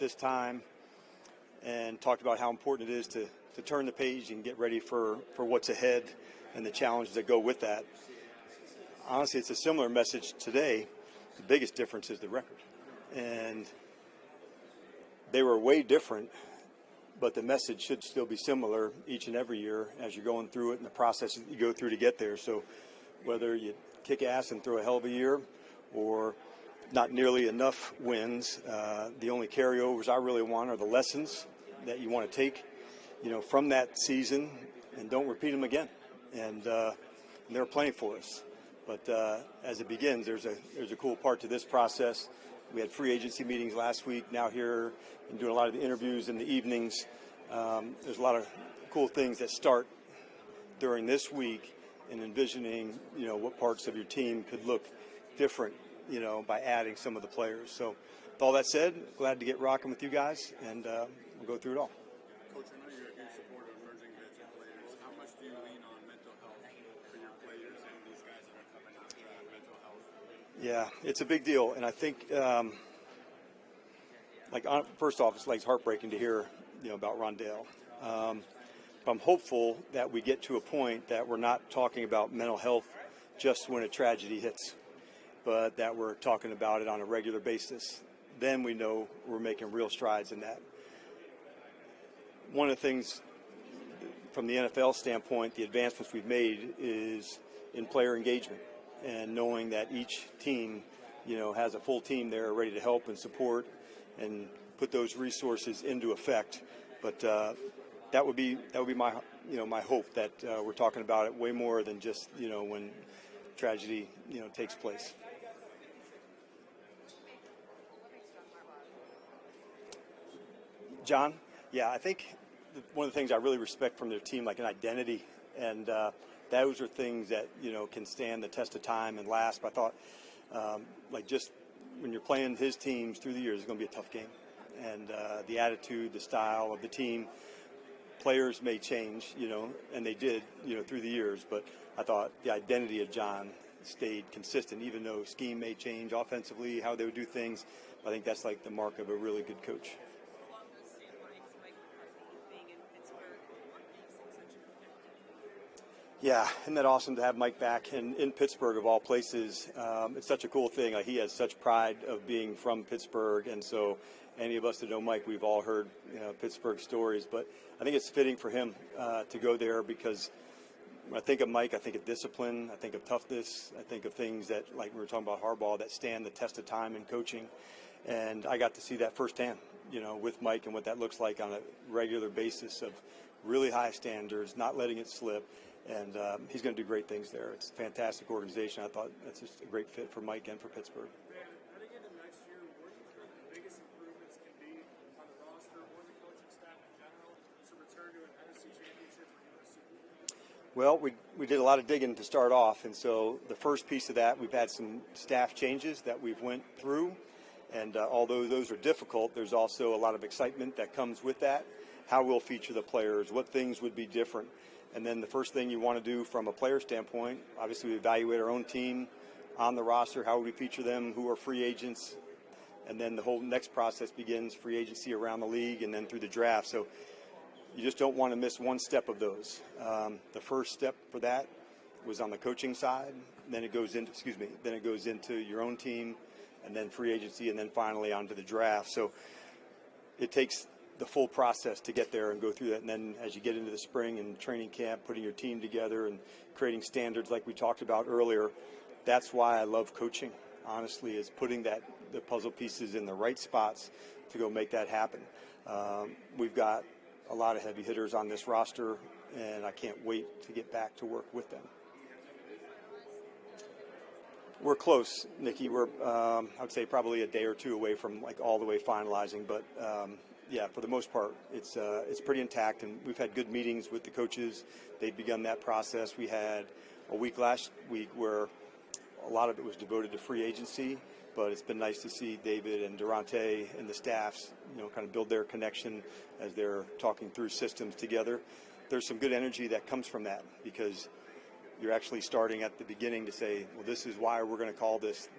this time and talked about how important it is to turn the page and get ready for what's ahead and the challenges that go with that. Honestly, it's a similar message today. The biggest difference is the record. And they were way different, but the message should still be similar each and every year as you're going through it and the process that you go through to get there. So whether you kick ass and throw a hell of a year or not nearly enough wins, the only carryovers I really want are the lessons that you want to take, from that season and don't repeat them again. And there are plenty for us. But as it begins, there's a cool part to this process. We had free agency meetings last week. Now here and doing a lot of the interviews in the evenings. There's a lot of cool things that start during this week in envisioning, what parts of your team could look different, by adding some of the players. So with all that said, glad to get rocking with you guys, and we'll go through it all. Coach, I know you're a huge supporter of emerging vets and players. How much do you lean on mental health for your players and these guys that are coming out for mental health? Yeah, it's a big deal, and I think, first off, it's heartbreaking to hear, about Rondale. I'm hopeful that we get to a point that we're not talking about mental health just when a tragedy hits, but that we're talking about it on a regular basis. Then we know we're making real strides in that. One of the things from the NFL standpoint, the advancements we've made is in player engagement and knowing that each team, has a full team there ready to help and support and put those resources into effect. But that would be my my hope that we're talking about it way more than just when tragedy takes place. John, yeah, I think one of the things I really respect from their team, like an identity, and those are things that can stand the test of time and last. But I thought, just when you're playing his teams through the years, it's going to be a tough game, and the attitude, the style of the team. Players may change, and they did, through the years. But I thought the identity of John stayed consistent, even though scheme may change offensively, how they would do things. I think that's the mark of a really good coach. Yeah, isn't that awesome to have Mike back in Pittsburgh of all places? It's such a cool thing. He has such pride of being from Pittsburgh, and so any of us that know Mike, we've all heard Pittsburgh stories. But I think it's fitting for him to go there because when I think of Mike, I think of discipline, I think of toughness, I think of things that, like we were talking about Harbaugh, that stand the test of time in coaching. And I got to see that firsthand, with Mike and what that looks like on a regular basis of really high standards, not letting it slip. And he's going to do great things there. It's a fantastic organization. I thought that's just a great fit for Mike and for Pittsburgh. Heading into next year, where do you think the biggest improvements can be on the roster or the coaching staff in general to return to an NFC championship or NFC? Well, we did a lot of digging to start off, and so the first piece of that, we've had some staff changes that we've went through, and although those are difficult, there's also a lot of excitement that comes with that. How we'll feature the players, what things would be different. And then the first thing you want to do from a player standpoint, obviously we evaluate our own team on the roster, how would we feature them, who are free agents, and then the whole next process begins, free agency around the league and then through the draft. So you just don't want to miss one step of those. The first step for that was on the coaching side, then it goes into your own team, and then free agency, and then finally onto the draft. So it takes the full process to get there and go through that. And then as you get into the spring and training camp, putting your team together and creating standards like we talked about earlier, that's why I love coaching, honestly, is putting the puzzle pieces in the right spots to go make that happen. We've got a lot of heavy hitters on this roster, and I can't wait to get back to work with them. We're close, Nikki. We're, I would say, probably a day or two away from all the way finalizing, but yeah, for the most part, it's pretty intact, and we've had good meetings with the coaches. They've begun that process. We had a week last week where a lot of it was devoted to free agency, but it's been nice to see David and Durante and the staffs, kind of build their connection as they're talking through systems together. There's some good energy that comes from that because you're actually starting at the beginning to say, well, this is why we're going to call this,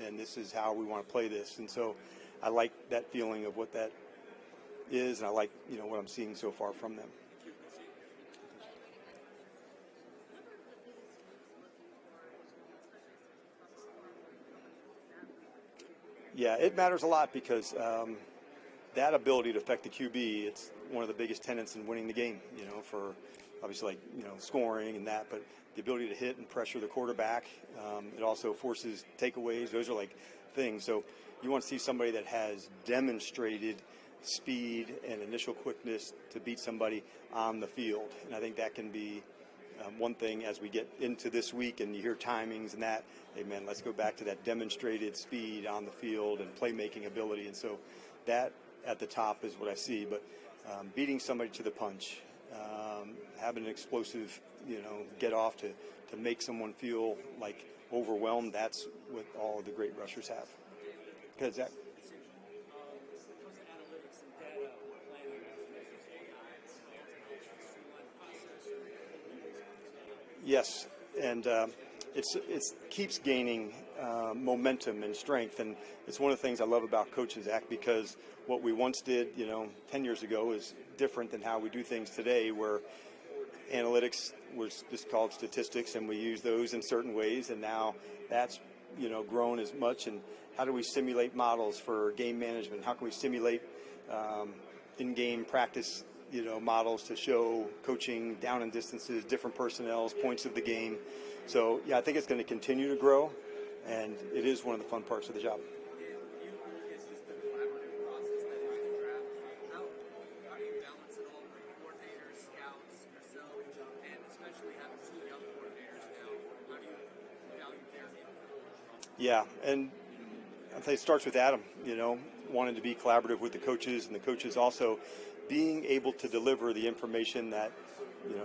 and this is how we want to play this. And so I like that feeling of what that is, and I like what I'm seeing so far from them. Yeah, it matters a lot because that ability to affect the QB, it's one of the biggest tenets in winning the game, for obviously scoring and that, but the ability to hit and pressure the quarterback, it also forces takeaways. Those are like things. So you want to see somebody that has demonstrated speed and initial quickness to beat somebody on the field. And I think that can be one thing as we get into this week and you hear timings and that, hey man, let's go back to that demonstrated speed on the field and playmaking ability. And so that at the top is what I see. But beating somebody to the punch, having an explosive, get off to make someone feel like overwhelmed, that's what all of the great rushers have. Because that. Yes, and it keeps gaining momentum and strength, and it's one of the things I love about coaching, Zach, because what we once did, 10 years ago is different than how we do things today, where analytics was just called statistics, and we use those in certain ways, and now that's grown as much. And how do we simulate models for game management? How can we simulate in-game practice models to show coaching down and distances, different personnels, points of the game? So, yeah, I think it's going to continue to grow, and it is one of the fun parts of the job. How do you balance it all with coordinators, scouts, yourself, and especially having two young coordinators now? How do you value their input? Yeah, and I think it starts with Adam, wanting to be collaborative with the coaches, and the coaches also being able to deliver the information that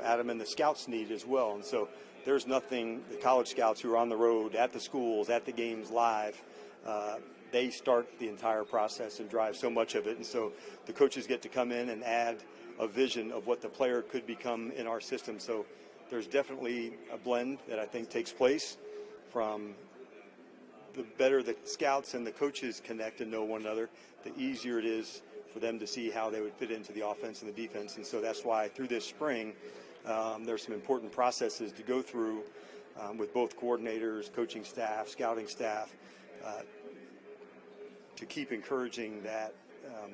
Adam and the scouts need as well. And so there's nothing, the college scouts who are on the road, at the schools, at the games live, they start the entire process and drive so much of it. And so the coaches get to come in and add a vision of what the player could become in our system. So there's definitely a blend that I think takes place. From the better the scouts and the coaches connect and know one another, the easier it is for them to see how they would fit into the offense and the defense. And so that's why through this spring, there's some important processes to go through with both coordinators, coaching staff, scouting staff, to keep encouraging that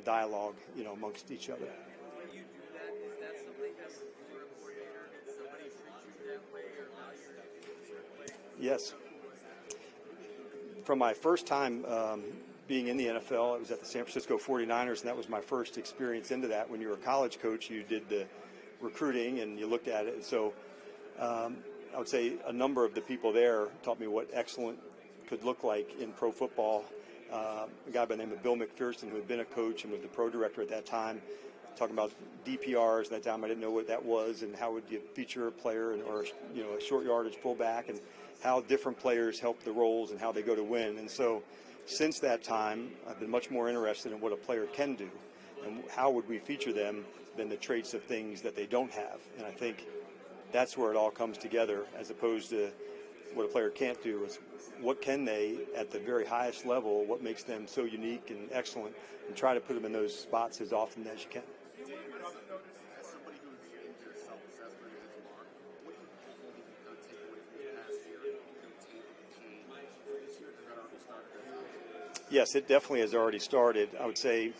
dialogue, amongst each other. When you do that, is that something that you're a coordinator and somebody treats you that way or allows you to do it a certain way? Yes. From my first time being in the NFL, it was at the San Francisco 49ers, and that was my first experience into that. When you were a college coach, you did the recruiting and you looked at it. And so I would say a number of the people there taught me what excellent could look like in pro football. A guy by the name of Bill McPherson, who had been a coach and was the pro director at that time, talking about DPRs. At that time, I didn't know what that was, and how would you feature a player or a short yardage fullback, and how different players help the roles and how they go to win. And so since that time, I've been much more interested in what a player can do and how would we feature them than the traits of things that they don't have. And I think that's where it all comes together, as opposed to what a player can't do. Is what can they at the very highest level, what makes them so unique and excellent, and try to put them in those spots as often as you can. As somebody who's into self-assessment as you are, what do you take away from the past year? Change for this year? Has that already started? Yes, it definitely has already started. I would say,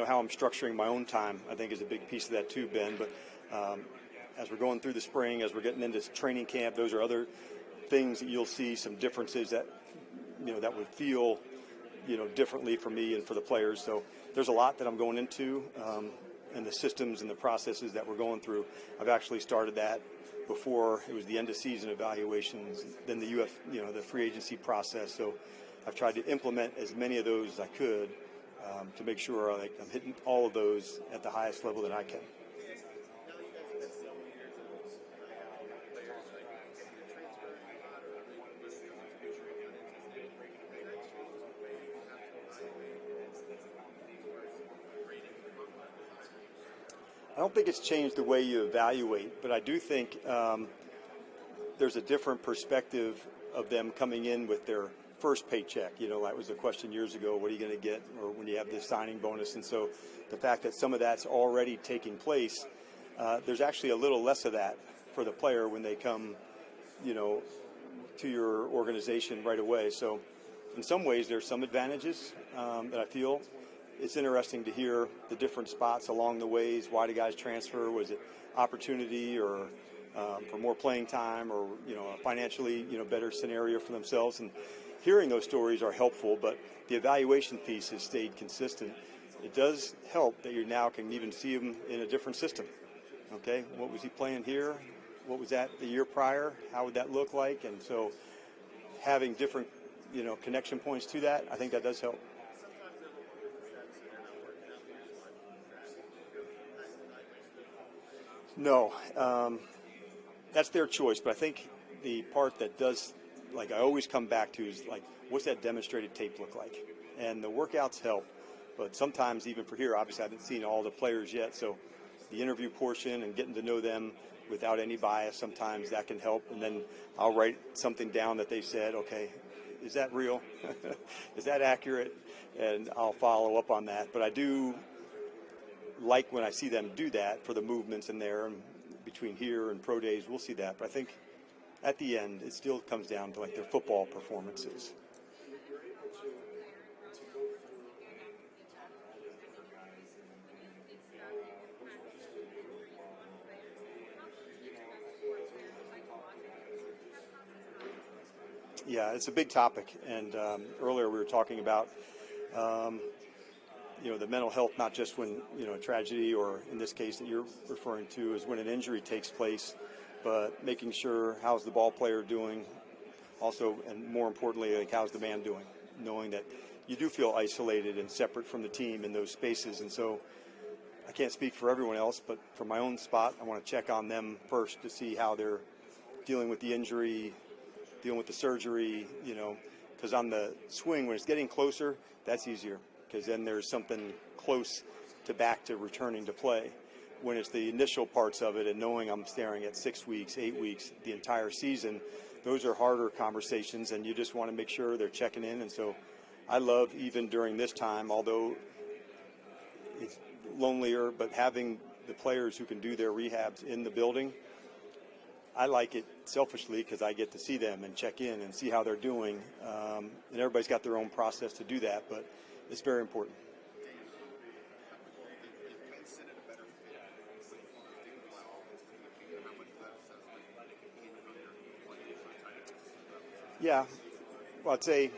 how I'm structuring my own time, I think, is a big piece of that too, Ben. But as we're going through the spring, as we're getting into training camp, those are other things that you'll see some differences that, that would feel, differently for me and for the players. So there's a lot that I'm going into, and the systems and the processes that we're going through. I've actually started that before it was the end of season evaluations, then the the free agency process. So I've tried to implement as many of those as I could to make sure I'm hitting all of those at the highest level that I can. I don't think it's changed the way you evaluate, but I do think there's a different perspective of them coming in with their first paycheck. That was a question years ago. What are you going to get, or when you have this signing bonus? And so the fact that some of that's already taking place, there's actually a little less of that for the player when they come, to your organization right away. So in some ways, there's some advantages that I feel. It's interesting to hear the different spots along the ways. Why do guys transfer? Was it opportunity, or for more playing time, or a financially better scenario for themselves? And hearing those stories are helpful, but the evaluation piece has stayed consistent. It does help that you now can even see him in a different system. Okay, what was he playing here? What was that the year prior? How would that look like? And so having different connection points to that, I think that does help. No, that's their choice. But I think the part that does, I always come back to is what's that demonstrated tape look like? And the workouts help, but sometimes even for here, obviously I haven't seen all the players yet. So the interview portion and getting to know them without any bias, sometimes that can help. And then I'll write something down that they said, okay, is that real? Is that accurate? And I'll follow up on that. But I do like when I see them do that for the movements in there, and between here and pro days, we'll see that. But I think at the end, it still comes down to their football performances. Yeah, it's a big topic, and earlier we were talking about the mental health, not just when a tragedy, or in this case that you're referring to, is when an injury takes place, but making sure how's the ball player doing, also, and more importantly, how's the man doing, knowing that you do feel isolated and separate from the team in those spaces. And so I can't speak for everyone else, but from my own spot, I want to check on them first to see how they're dealing with the injury, dealing with the surgery, because on the swing, when it's getting closer, that's easier, because then there's something close back to returning to play. When it's the initial parts of it and knowing I'm staring at 6 weeks, 8 weeks, the entire season, those are harder conversations, and you just want to make sure they're checking in. And so I love, even during this time, although it's lonelier, but having the players who can do their rehabs in the building, I like it selfishly because I get to see them and check in and see how they're doing. And everybody's got their own process to do that, but it's very important. Yeah, well, I'd say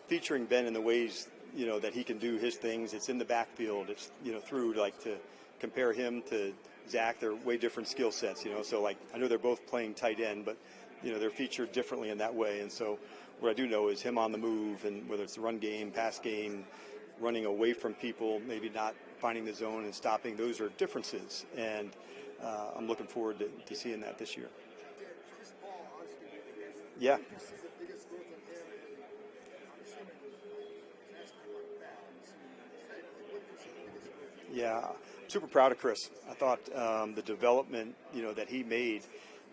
featuring Ben in the ways, that he can do his things. It's in the backfield. It's, through to compare him to Zach. They're way different skill sets, So I know they're both playing tight end, but they're featured differently in that way. And so what I do know is him on the move, and whether it's the run game, pass game, running away from people, maybe not finding the zone and stopping. Those are differences, and I'm looking forward to seeing that this year. Yeah. Yeah, super proud of Chris. I thought the development, that he made,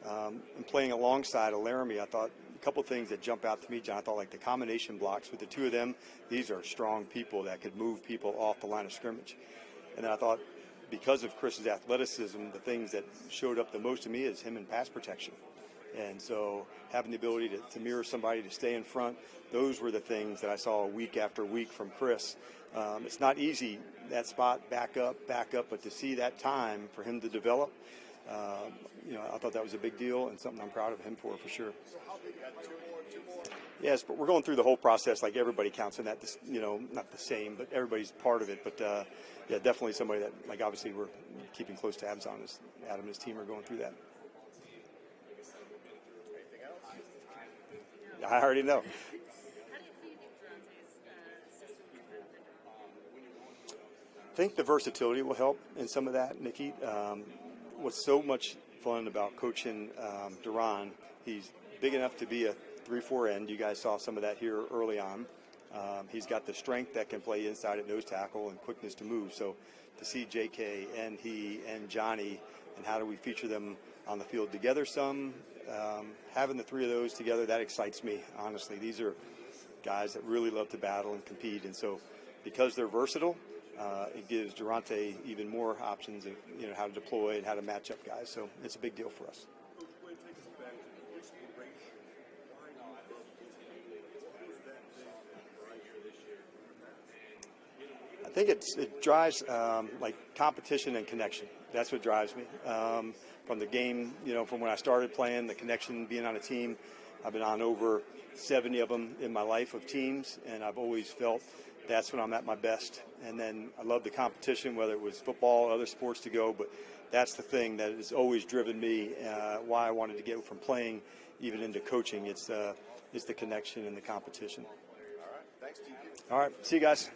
and playing alongside of Laramie, I thought a couple things that jump out to me, John. I thought the combination blocks with the two of them, these are strong people that could move people off the line of scrimmage. And then I thought, because of Chris's athleticism, the things that showed up the most to me is him in pass protection. And so having the ability to mirror somebody, to stay in front, those were the things that I saw week after week from Chris. It's not easy, that spot, back up, but to see that time for him to develop, I thought that was a big deal and something I'm proud of him for sure. Yes, but we're going through the whole process like everybody counts in that, not the same, but everybody's part of it. But, yeah, definitely somebody that, obviously we're keeping close tabs on. Adam and his team are going through that. I already know. I think the versatility will help in some of that, Nikki. What's so much fun about coaching Duran, he's big enough to be a 3-4 end. You guys saw some of that here early on. He's got the strength that can play inside at nose tackle and quickness to move. So to see JK and he and Johnny, and how do we feature them on the field together some, having the three of those together, that excites me, honestly. These are guys that really love to battle and compete. And so because they're versatile, it gives Durante even more options of how to deploy and how to match up guys. So it's a big deal for us. I think it drives like competition and connection. That's what drives me. From the game, from when I started playing, the connection, being on a team. I've been on over 70 of them in my life of teams, and I've always felt that's when I'm at my best. And then I love the competition, whether it was football, other sports to go, but that's the thing that has always driven me, why I wanted to get from playing even into coaching. It's the connection and the competition. All right. Thanks, TP. All right. See you guys.